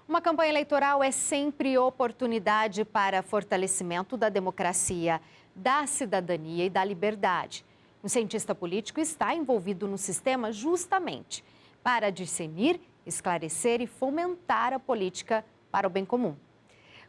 Uma campanha eleitoral é sempre oportunidade para fortalecimento da democracia, da cidadania e da liberdade. Um cientista político está envolvido no sistema justamente para discernir, esclarecer e fomentar a política para o bem comum.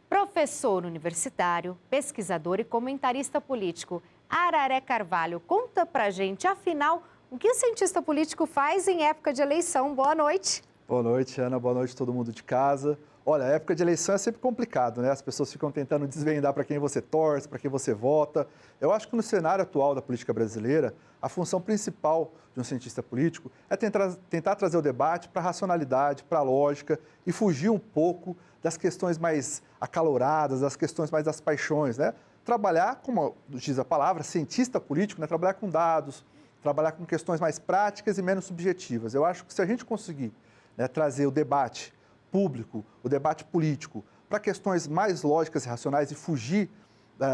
Professor universitário, pesquisador e comentarista político Araré Carvalho conta pra gente, afinal, o que o cientista político faz em época de eleição. Boa noite. Boa noite, Ana. Boa noite, todo mundo de casa. Olha, a época de eleição é sempre complicado, né? As pessoas ficam tentando desvendar para quem você torce, para quem você vota. Eu acho que no cenário atual da política brasileira, a função principal de um cientista político é tentar trazer o debate para a racionalidade, para a lógica e fugir um pouco das questões mais acaloradas, das questões mais das paixões, né? Trabalhar, como diz a palavra, cientista político, né? Trabalhar com dados, trabalhar com questões mais práticas e menos subjetivas. Eu acho que se a gente conseguir, né, trazer o debate público, o debate político, para questões mais lógicas e racionais e fugir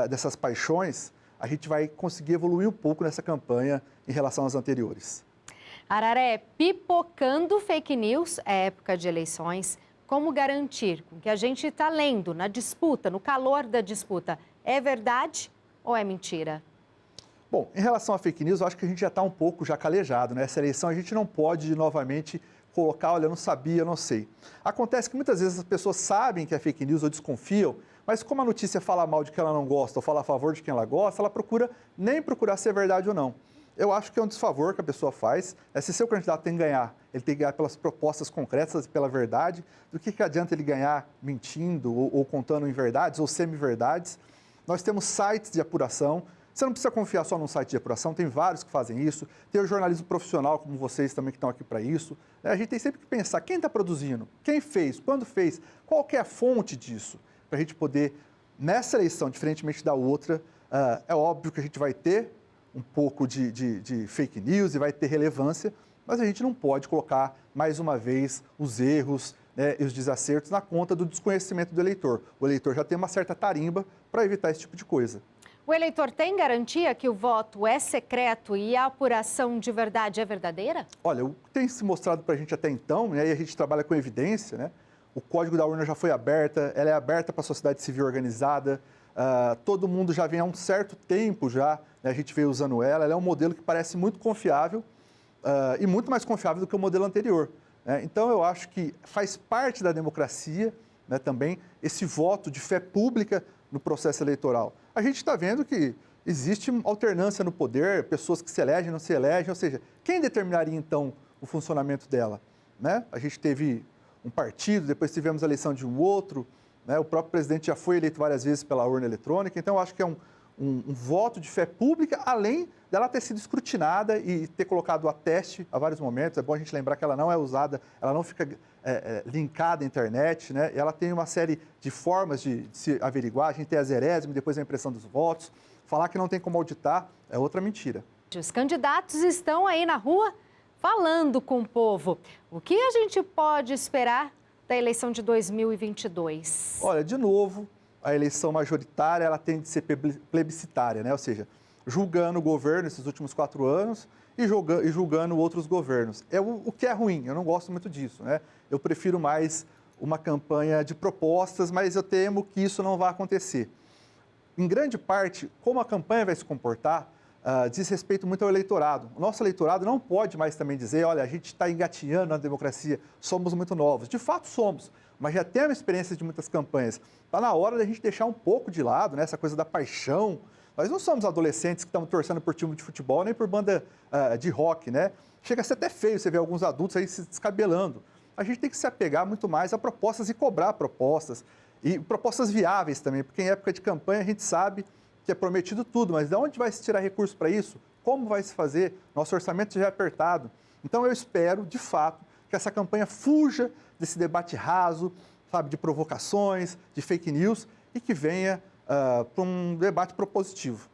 dessas paixões, a gente vai conseguir evoluir um pouco nessa campanha em relação às anteriores. Araré, pipocando fake news é época de eleições. Como garantir com que a gente está lendo na disputa, no calor da disputa, é verdade ou é mentira? Bom, em relação a fake news, eu acho que a gente já está um pouco já calejado, né? Essa eleição a gente não pode novamente colocar, olha, eu não sabia, eu não sei. Acontece que muitas vezes as pessoas sabem que é fake news ou desconfiam, mas como a notícia fala mal de quem ela não gosta ou fala a favor de quem ela gosta, ela procura nem procurar se é verdade ou não. Eu acho que é um desfavor que a pessoa faz. Se seu candidato tem que ganhar, ele tem que ganhar pelas propostas concretas e pela verdade. Do que adianta ele ganhar mentindo ou contando inverdades ou semi-verdades? Nós temos sites de apuração. Você não precisa confiar só num site de apuração, tem vários que fazem isso. Tem o jornalismo profissional, como vocês também que estão aqui para isso. A gente tem sempre que pensar quem está produzindo, quem fez, quando fez, qual que é a fonte disso, para a gente poder, nessa eleição, diferentemente da outra, é óbvio que a gente vai ter um pouco de fake news e vai ter relevância, mas a gente não pode colocar, mais uma vez, os erros, né, e os desacertos na conta do desconhecimento do eleitor. O eleitor já tem uma certa tarimba para evitar esse tipo de coisa. O eleitor tem garantia que o voto é secreto e a apuração de verdade é verdadeira? Olha, o que tem se mostrado para a gente até então, né, e a gente trabalha com evidência, né, o código da urna já foi aberta, ela é aberta para a sociedade civil organizada, todo mundo já vem há um certo tempo já, né, a gente veio usando ela é um modelo que parece muito confiável e muito mais confiável do que o modelo anterior. Né? Então, eu acho que faz parte da democracia, né, também esse voto de fé pública no processo eleitoral. A gente está vendo que existe alternância no poder, pessoas que se elegem, não se elegem, ou seja, quem determinaria então o funcionamento dela? Né? A gente teve um partido, depois tivemos a eleição de um outro, né? O próprio presidente já foi eleito várias vezes pela urna eletrônica, então eu acho que é um voto de fé pública, além dela ter sido escrutinada e ter colocado a teste a vários momentos. É bom a gente lembrar que ela não é usada, ela não fica linkada à internet, né? Ela tem uma série de formas de se averiguar. A gente tem a zerésima, depois a impressão dos votos. Falar que não tem como auditar é outra mentira. Os candidatos estão aí na rua falando com o povo. O que a gente pode esperar da eleição de 2022? Olha, de novo, a eleição majoritária ela tem de ser plebiscitária, né? Ou seja, julgando o governo esses últimos 4 anos e julgando outros governos. É o que é ruim, eu não gosto muito disso, né? Eu prefiro mais uma campanha de propostas, mas eu temo que isso não vai acontecer. Em grande parte, como a campanha vai se comportar, diz respeito muito ao eleitorado. O nosso eleitorado não pode mais também dizer, olha, a gente está engatinhando na democracia, somos muito novos. De fato somos, mas já temos experiência de muitas campanhas. Está na hora da gente deixar um pouco de lado, né, essa coisa da paixão. Nós não somos adolescentes que estamos torcendo por time de futebol, nem por banda de rock, né? Chega a ser até feio você ver alguns adultos aí se descabelando. A gente tem que se apegar muito mais a propostas e cobrar propostas. E propostas viáveis também, porque em época de campanha a gente sabe que é prometido tudo, mas de onde vai se tirar recurso para isso? Como vai se fazer? Nosso orçamento já é apertado. Então eu espero, de fato, que essa campanha fuja desse debate raso, sabe, de provocações, de fake news e que venha para um debate propositivo.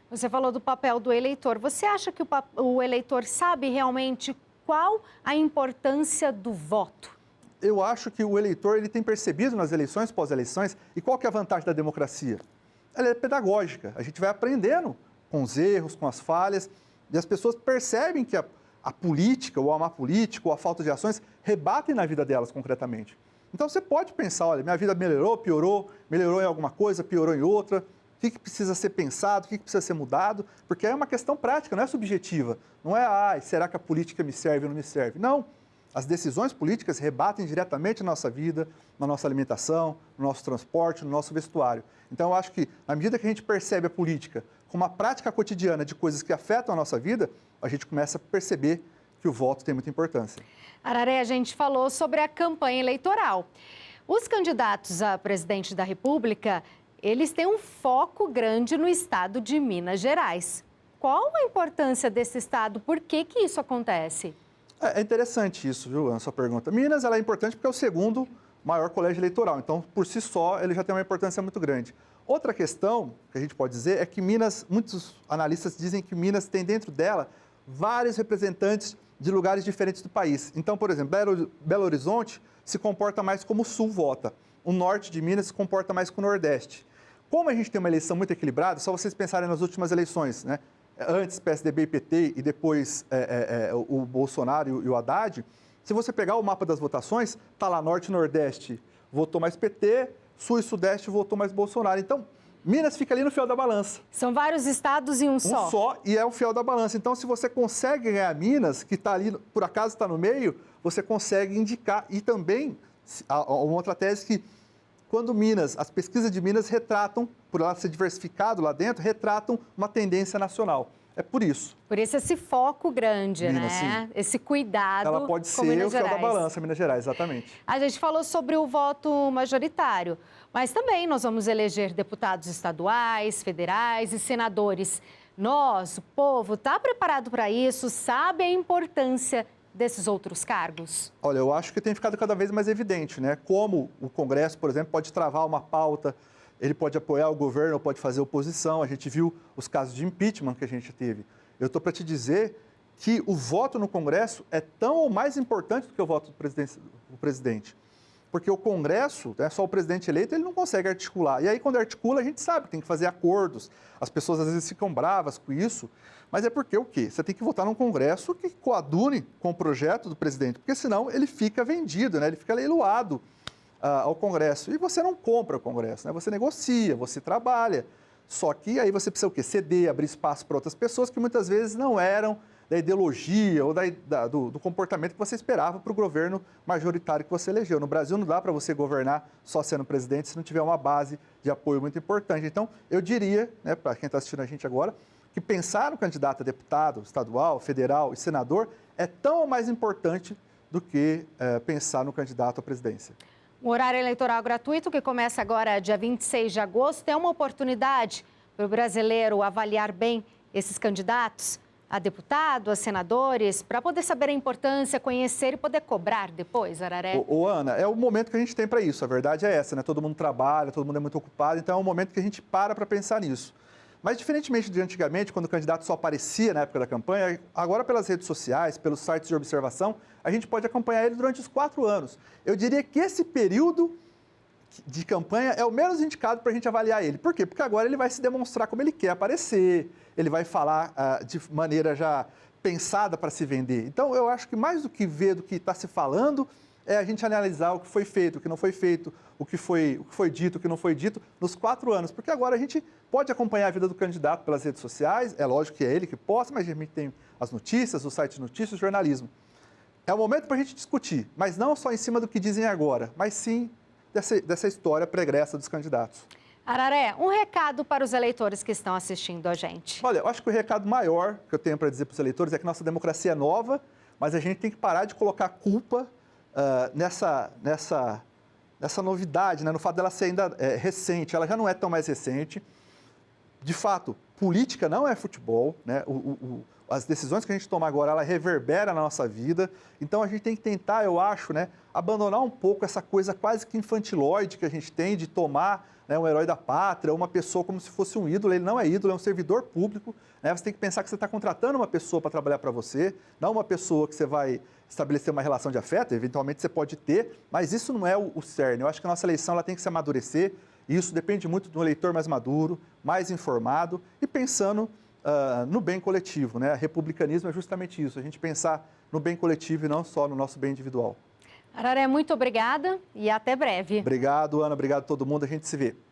Você falou do papel do eleitor. Você acha que o eleitor sabe realmente qual a importância do voto? Eu acho que o eleitor ele tem percebido nas eleições, pós-eleições, e qual que é a vantagem da democracia? Ela é pedagógica, a gente vai aprendendo com os erros, com as falhas, e as pessoas percebem que a política, ou a má política, ou a falta de ações, rebatem na vida delas concretamente. Então, você pode pensar, olha, minha vida melhorou, piorou, melhorou em alguma coisa, piorou em outra, o que precisa ser pensado, o que precisa ser mudado, porque é uma questão prática, não é subjetiva. Não é, será que a política me serve ou não me serve? Não. As decisões políticas rebatem diretamente na nossa vida, na nossa alimentação, no nosso transporte, no nosso vestuário. Então, eu acho que, na medida que a gente percebe a política como uma prática cotidiana de coisas que afetam a nossa vida, a gente começa a perceber que o voto tem muita importância. Araré, a gente falou sobre a campanha eleitoral. Os candidatos a presidente da República, eles têm um foco grande no estado de Minas Gerais. Qual a importância desse estado? Por que isso acontece? É interessante isso, viu, a sua pergunta. Minas ela é importante porque é o segundo maior colégio eleitoral, então, por si só, ele já tem uma importância muito grande. Outra questão que a gente pode dizer é que Minas, muitos analistas dizem que Minas tem dentro dela vários representantes de lugares diferentes do país. Então, por exemplo, Belo Horizonte se comporta mais como o Sul vota, o Norte de Minas se comporta mais como o Nordeste. Como a gente tem uma eleição muito equilibrada, só vocês pensarem nas últimas eleições, né? Antes PSDB e PT e depois o Bolsonaro e o Haddad, se você pegar o mapa das votações, está lá Norte e Nordeste votou mais PT, Sul e Sudeste votou mais Bolsonaro. Então, Minas fica ali no fiel da balança. São vários estados em um só. Um só e é o fiel da balança. Então, se você consegue ganhar Minas, que está ali, por acaso está no meio, você consegue indicar. E também, uma outra tese que, quando Minas, as pesquisas de Minas retratam, por ela ser diversificado lá dentro, retratam uma tendência nacional. É por isso. Por isso esse foco grande, Minas, né? Sim. Esse cuidado Ela pode com ser Minas o fiel Gerais. da balança, Minas Gerais, exatamente. A gente falou sobre o voto majoritário, mas também nós vamos eleger deputados estaduais, federais e senadores. Nós, o povo, está preparado para isso? Sabe a importância desses outros cargos? Olha, eu acho que tem ficado cada vez mais evidente, né? Como o Congresso, por exemplo, pode travar uma pauta, ele pode apoiar o governo ou pode fazer oposição. A gente viu os casos de impeachment que a gente teve. Eu estou para te dizer que o voto no Congresso é tão ou mais importante do que o voto do presidente. Porque o Congresso, né, só o presidente eleito, ele não consegue articular. E aí, quando articula, a gente sabe que tem que fazer acordos. As pessoas, às vezes, ficam bravas com isso. Mas é porque o quê? Você tem que votar num Congresso que coadune com o projeto do presidente. Porque, senão, ele fica vendido, né? Ele fica leiloado ao Congresso. E você não compra o Congresso, né? Você negocia, você trabalha. Só que aí você precisa o quê? Ceder, abrir espaço para outras pessoas que muitas vezes não eram da ideologia ou do comportamento que você esperava para o governo majoritário que você elegeu. No Brasil não dá para você governar só sendo presidente se não tiver uma base de apoio muito importante. Então, eu diria, né, para quem está assistindo a gente agora, que pensar no candidato a deputado estadual, federal e senador é tão ou mais importante do que pensar no candidato à presidência. O horário eleitoral gratuito, que começa agora dia 26 de agosto, é uma oportunidade para o brasileiro avaliar bem esses candidatos a deputado, a senadores, para poder saber a importância, conhecer e poder cobrar depois, Araré? Ana, é o momento que a gente tem para isso. A verdade é essa, né? Todo mundo trabalha, todo mundo é muito ocupado, então é um momento que a gente para pensar nisso. Mas, diferentemente de antigamente, quando o candidato só aparecia na época da campanha, agora pelas redes sociais, pelos sites de observação, a gente pode acompanhar ele durante os 4 anos. Eu diria que esse período de campanha é o menos indicado para a gente avaliar ele. Por quê? Porque agora ele vai se demonstrar como ele quer aparecer, ele vai falar de maneira já pensada para se vender. Então, eu acho que mais do que ver do que está se falando, é a gente analisar o que foi feito, o que não foi feito, o que foi dito, o que não foi dito, nos 4 anos. Porque agora a gente pode acompanhar a vida do candidato pelas redes sociais, é lógico que é ele que posta, mas a gente tem as notícias, o site de notícias, o jornalismo. É o momento para a gente discutir, mas não só em cima do que dizem agora, mas sim dessa história pregressa dos candidatos. Araré, um recado para os eleitores que estão assistindo a gente. Olha, eu acho que o recado maior que eu tenho para dizer para os eleitores é que nossa democracia é nova, mas a gente tem que parar de colocar culpa nessa novidade, né? No fato dela ser ainda recente. Ela já não é tão mais recente. De fato, política não é futebol, né? As decisões que a gente toma agora, ela reverbera na nossa vida. Então, a gente tem que tentar, eu acho, né, abandonar um pouco essa coisa quase que infantilóide que a gente tem de tomar, né, um herói da pátria, uma pessoa como se fosse um ídolo. Ele não é ídolo, é um servidor público. Né? Você tem que pensar que você está contratando uma pessoa para trabalhar para você, não uma pessoa que você vai estabelecer uma relação de afeto, eventualmente você pode ter, mas isso não é o cerne. Eu acho que a nossa eleição ela tem que se amadurecer, e isso depende muito do eleitor mais maduro, mais informado e pensando no bem coletivo, né? Republicanismo é justamente isso, a gente pensar no bem coletivo e não só no nosso bem individual. Araré, muito obrigada e até breve. Obrigado, Ana. Obrigado a todo mundo. A gente se vê.